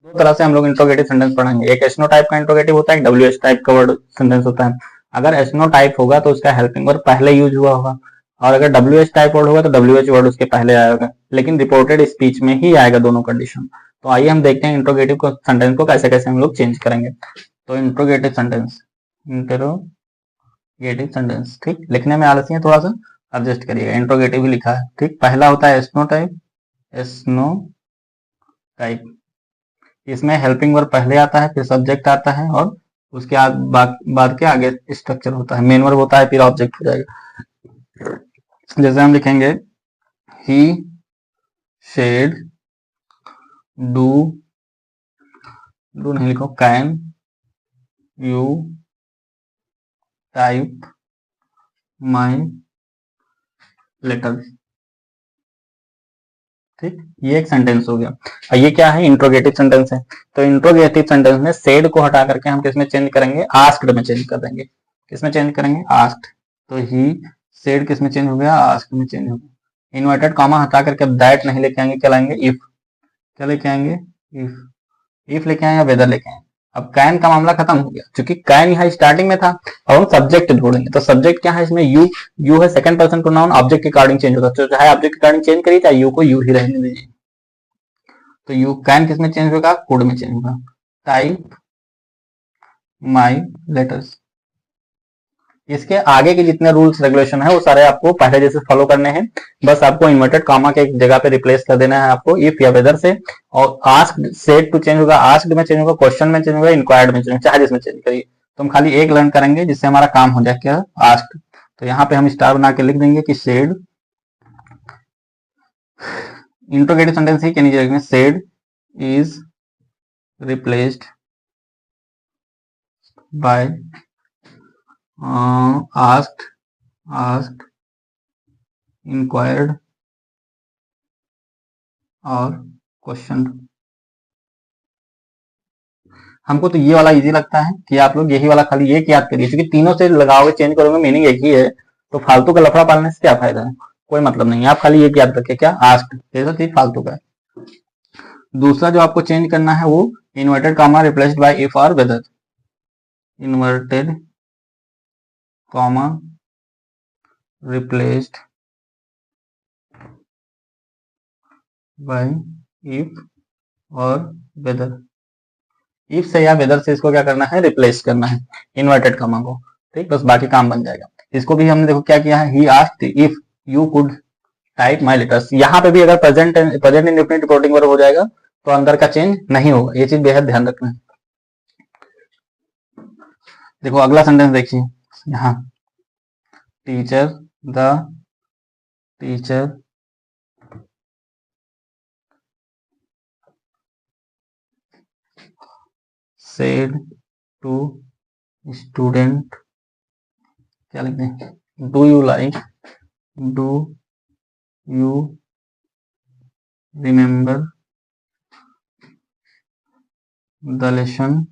दो तरह से हम लोग इंट्रोगेटिव सेंटेंस पढ़ेंगे, एक एसनो टाइप का इंट्रोगेटिव होता है, एक डब्ल्यूएच टाइप का वर्ड सेंटेंस होता है। अगर एसनो टाइप होगा तो उसका हेल्पिंग वर्ब पहले यूज हुआ होगा, और अगर डब्ल्यूएच टाइप वर्ड होगा तो डब्ल्यूएच वर्ड उसके पहले आएगा, लेकिन रिपोर्टेड स्पीच में ही आएगा दोनों कंडीशन। तो आइए हम देखते हैं इंट्रोगेटिव को सेंटेंस को कैसे कैसे हम लोग चेंज करेंगे। तो इंट्रोगेटिव सेंटेंस, इंट्रोगेटिव सेंटेंस, ठीक, लिखने में आलसी है, थोड़ा सा एडजस्ट करिएगा, इंट्रोगेटिव ही लिखा है, ठीक। पहला होता है एसनो टाइप, एसनो टाइप, इसमें हेल्पिंग वर्ब पहले आता है, फिर सब्जेक्ट आता है, और उसके बाद के आगे स्ट्रक्चर होता है, मेन वर्ब होता है, फिर ऑब्जेक्ट हो जाएगा। जैसे हम लिखेंगे ही शेड डू, डू नहीं लिखो, can you type my letter, ठीक, ये एक सेंटेंस हो गया। और ये क्या है, इंट्रोगेटिव सेंटेंस है। तो इंट्रोगेटिव सेंटेंस में सेड को हटा करके हम किसमें चेंज करेंगे, आस्क्ड में चेंज कर देंगे। किसमें चेंज करेंगे, आस्क्ड। तो ही सेड किसमें चेंज हो गया, आस्क्ड में चेंज हो गया। इन्वर्टेड कॉमा हटा करके अब दैट नहीं लेके आएंगे, क्या लाएंगे, इफ। क्या लेके आएंगे, इफ लेके आए या वेदर लेके आए। अब कैन का मामला खत्म हो गया, क्योंकि कैन यहाँ स्टार्टिंग में था, और हम सब्जेक्ट ढूंढेंगे। तो सब्जेक्ट क्या है इसमें, यू, यू है सेकंड पर्सन प्रोनाउन, ऑब्जेक्ट के अकॉर्डिंग चेंज होता है, तो चाहे ऑब्जेक्ट के अकॉर्डिंग चेंज करिए, चाहे यू को यू ही रहने दीजिए। तो यू कैन किसमें चेंज होगा, कुड में चेंज होगा। टाइप माई लेटर्स, इसके आगे के जितने रूल्स रेगुलेशन है वो सारे आपको पहले जैसे फॉलो करने हैं, बस आपको इन्वर्टेड कॉमा के जगह पे रिप्लेस कर देना है आपको इफ या वेदर से, और आस्क्ड सेड टू चेंज होगा, आस्क्ड में चेंज होगा, क्वेश्चन में चेंज होगा, इंक्वायर्ड में चेंज होगा, चाहे जिसमें चेंज करिए। तो हम खाली एक लर्न करेंगे जिससे हमारा काम हो जाए, क्या, आस्क्ड। तो यहाँ पे हम स्टार बना के लिख देंगे कि सेड, इंट्रोगेटिव सेंटेंस ही के नीचे रखेंगे, said is replaced by asked, inquired और questioned। हमको तो ये वाला इजी लगता है कि आप लोग यही वाला खाली एक याद करिए, क्योंकि तीनों से लगाओगे चेंज करोगे मीनिंग एक ही है, तो फालतू का लफड़ा पालने से क्या फायदा है, कोई मतलब नहीं है। आप खाली एक याद रखिए, क्या, आस्क्ड, जैसा चीज फालतू का है। दूसरा जो आपको चेंज करना है वो inverted comma replaced by if or whether, inverted comma replaced by if or whether. If से या वेदर से इसको क्या करना है, रिप्लेस करना है इन्वर्टेड कॉमा को, ठीक, बस बाकी काम बन जाएगा। इसको भी हमने देखो क्या किया है, he asked if you could type my letters. यहाँ पे भी अगर प्रेजेंट इंडेफिनिट रिपोर्टिंग वर्ब हो जाएगा तो अंदर का चेंज नहीं होगा, ये चीज बेहद ध्यान रखना है। देखो अगला सेंटेंस देखिए, यहाँ teacher, the teacher said to student, क्या लिखते हैं, do you like, do you remember the lesson,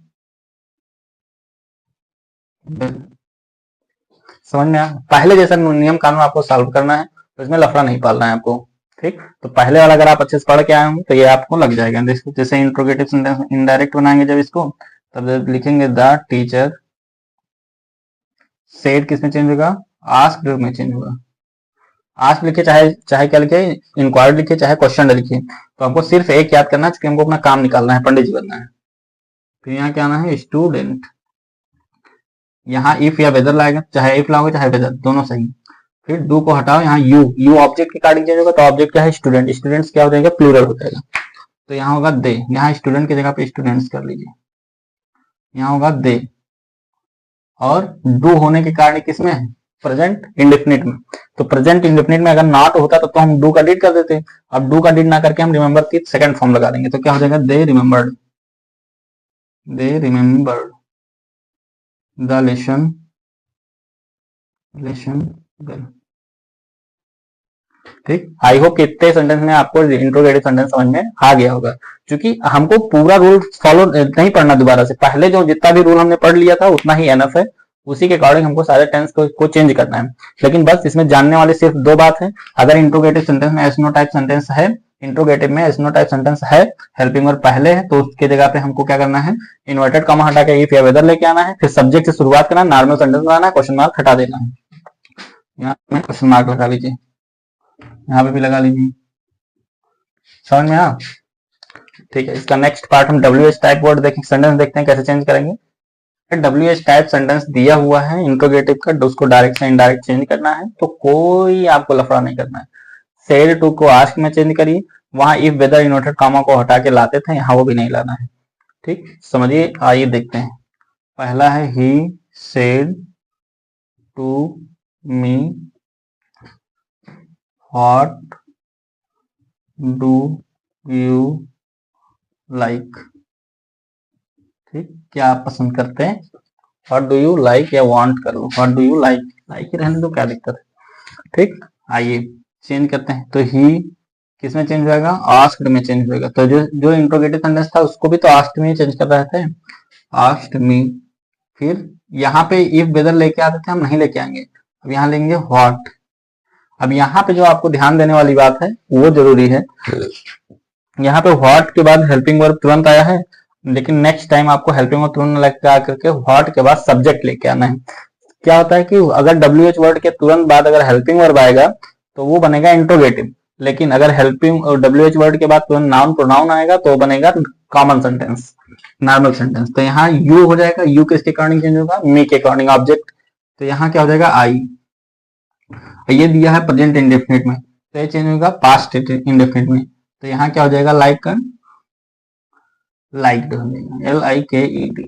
समझ में आया। पहले जैसा नियम कानून आपको सॉल्व करना है, तो इसमें लफड़ा नहीं पालना है आपको, ठीक। तो पहले वाला अगर आप अच्छे से पढ़ के आए होंगे तो ये आपको लग जाएगा। जैसे इंट्रोगेटिव सेंटेंस इनडायरेक्ट बनाएंगे जब इसको, तब लिखेंगे द टीचर सेड, किसमें चेंज होगा, आस्क्ड में चेंज होगा। आस्क्ड लिखे चाहे क्या लिखे, इंक्वायर्ड लिखे चाहे क्वेश्चन लिखे, तो हमको सिर्फ एक याद करना है, क्योंकि हमको अपना काम निकालना है, पंडित जी बनना है। फिर यहाँ क्या आना है, स्टूडेंट। यहाँ इफ या वेदर लाएगा, चाहे इफ लाओगे चाहे वेदर, दोनों सही। फिर डू को हटाओ, यहाँ यू, यू ऑब्जेक्ट के अकॉर्डिंग चेंज होगा, तो ऑब्जेक्ट क्या है, स्टूडेंट, स्टूडेंट्स क्या हो जाएगा, प्लूरल हो जाएगा। तो यहाँ होगा दे, यहाँ स्टूडेंट की जगह पे स्टूडेंट्स कर लीजिए, यहाँ होगा दे। और डू होने के कारण किसमें है, प्रेजेंट इंडेफिनिट में। तो प्रेजेंट इंडेफिनिट में अगर नॉट होता तो हम डू का डिड कर देते, अब डू का डिड ना करके हम रिमेंबर की सेकंड फॉर्म लगा देंगे, तो क्या हो जाएगा, they remembered, they remembered the lesson, well, ठीक। आई होप कि इतने सेंटेंस में आपको इंट्रोगेटिव सेंटेंस समझ में आ गया होगा, क्योंकि हमको पूरा रूल फॉलो नहीं पढ़ना दोबारा से, पहले जो जितना भी रूल हमने पढ़ लिया था उतना ही एनफ है, उसी के अकॉर्डिंग हमको सारे टेंस को चेंज करना है। लेकिन बस इसमें जानने वाले सिर्फ दो बात है, अगर इंट्रोगेटिव सेंटेंस में एस नो टाइप सेंटेंस है इंट्रोगेटिव में एस नो टाइप सेंटेंस है, हेल्पिंग वर्ब पहले है, तो उसके जगह पे हमको क्या करना है, इन्वर्टेड कॉमा हटा के इफ या वेदर लेके आना है, फिर सब्जेक्ट से शुरुआत करना है, नॉर्मल सेंटेंस बनाना है, क्वेश्चन मार्क हटा देना है। यहाँ में क्वेश्चन मार्क लगा लीजिए, यहाँ पे भी लगा लीजिए, समझ में आ? ठीक है, इसका नेक्स्ट पार्ट हम WH टाइप वर्ड देखें, सेंटेंस देखते हैं कैसे चेंज करेंगे। WH टाइप सेंटेंस दिया हुआ है इंट्रोगेटिव का, उसको डायरेक्ट से इनडायरेक्ट चेंज करना है, तो कोई आपको लफड़ा नहीं करना है। सेड टू को आस्क में चेंज करिए, वहां इफ वेदर इन्वर्टेड कॉमा को हटा के लाते थे, यहाँ वो भी नहीं लाना है। ठीक, समझिए, आइए देखते हैं। पहला है he said to me what do you like. ठीक, क्या आप पसंद करते हैं, व्हाट डू यू लाइक या वांट कर लो, what do you like, like ही रहने दो, क्या दिक्कत है। ठीक, आइए चेंज करते हैं। तो ही किस में चेंज होगा, आस्क्ड में चेंज होगा। तो जो इंट्रोगेटिव सेंटेंस था उसको भी तो आस्क्ड में चेंज कर रहे थे, आस्क्ड मी। फिर यहाँ पे इफ वेदर लेके आते थे, हम नहीं लेके आएंगे, अब यहाँ लेंगे व्हाट। अब यहाँ पे जो आपको ध्यान देने वाली बात है वो जरूरी है, यहाँ पे व्हाट के बाद हेल्पिंग वर्ब तुरंत आया है, लेकिन नेक्स्ट टाइम आपको हेल्पिंग वर्ब तुरंत लेके आकर के व्हाट के बाद सब्जेक्ट लेके आना है। क्या होता है कि अगर WH वर्ड के तुरंत बाद अगर हेल्पिंग वर्ब आएगा तो वो बनेगा इंट्रोगेटिव, लेकिन अगर हेल्पिंग WH वर्ड के बाद तुरंत नाउन प्रोनाउन आएगा तो बनेगा कॉमन सेंटेंस, नॉर्मल सेंटेंस। तो यहाँ यू हो जाएगा, यू किसके अकॉर्डिंग चेंज होगा, मी के अकॉर्डिंग ऑब्जेक्ट, तो यहाँ क्या हो जाएगा आई। ये दिया है प्रेजेंट इंडेफिनिट में, तो ये चेंज होगा पास्ट इंडेफिनिट में, तो यहाँ क्या हो जाएगा लाइक का लाइक्ड हो जाएगा, LIKED।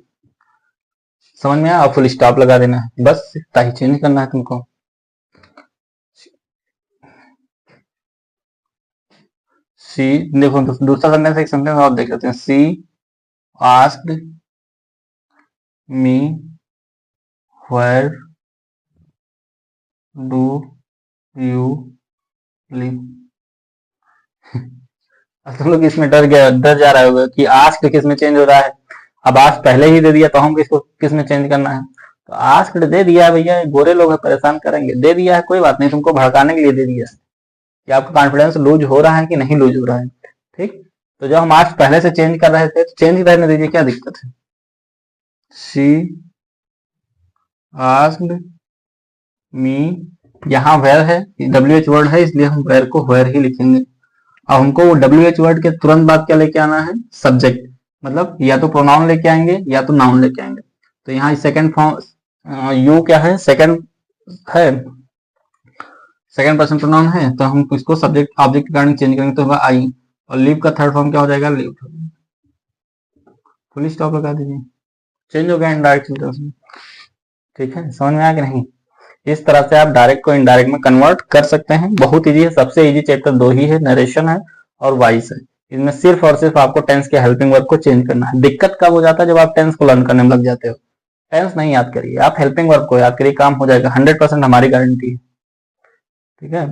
समझ में आया? फुल स्टॉप लगा देना है, बस इतना ही चेंज करना है तुमको। सी देखो, दूसरा सेंटेंस, एक सेंटेंस और देख लेते हैं। She asked me where do you live. तुम लोग इसमें डर जा रहे होगे कि आस्क्ड किस में चेंज हो रहा है। अब आस्क पहले ही दे दिया तो हम किसको किस में चेंज करना है, तो आस्क्ड दे दिया है भैया, गोरे लोग परेशान करेंगे, दे दिया है, कोई बात नहीं, तुमको भड़काने के लिए दे दिया है कि आपका कॉन्फिडेंस लूज हो रहा है कि नहीं लूज हो रहा है। ठीक, तो जब हम आस्क पहले से चेंज कर रहे थे तो चेंज रहने दीजिए, क्या दिक्कत है। शी आस्क्ड मी, यहाँ वेयर है, WH वर्ड है, इसलिए हम वेयर को वेयर ही लिखेंगे। अब हमको WH वर्ड के तुरंत बाद क्या लेके आना है, सब्जेक्ट, मतलब या तो प्रोनाउन लेके आएंगे या तो नाउन लेके आएंगे। तो यहाँ सेकंड फॉर्म यू क्या है, सेकंड है, सेकंड पर्सन प्रोनाउन है, तो हम इसको सब्जेक्ट ऑब्जेक्ट के अकॉर्डिंग चेंज करेंगे तो होगा आई। और लिव का थर्ड फॉर्म क्या हो जाएगा, लिव। फुल स्टॉप लगा दीजिए, चेंज हो गया इनडायरेक्ट सेंटेंस में। ठीक है, समझ में आया कि नहीं? इस तरह से आप डायरेक्ट को इनडायरेक्ट में कन्वर्ट कर सकते हैं, बहुत इजी है। सबसे इजी चैप्टर दो ही है, नरेशन है और वॉइस है। इसमें सिर्फ और सिर्फ आपको टेंस के हेल्पिंग वर्ब को चेंज करना है। दिक्कत कब हो जाता है, जब आप टेंस को लर्न करने में लग जाते हो। टेंस नहीं याद करिए, आप हेल्पिंग वर्ब को याद करिए, काम हो जाएगा, 100% हमारी गारंटी है। ठीक है।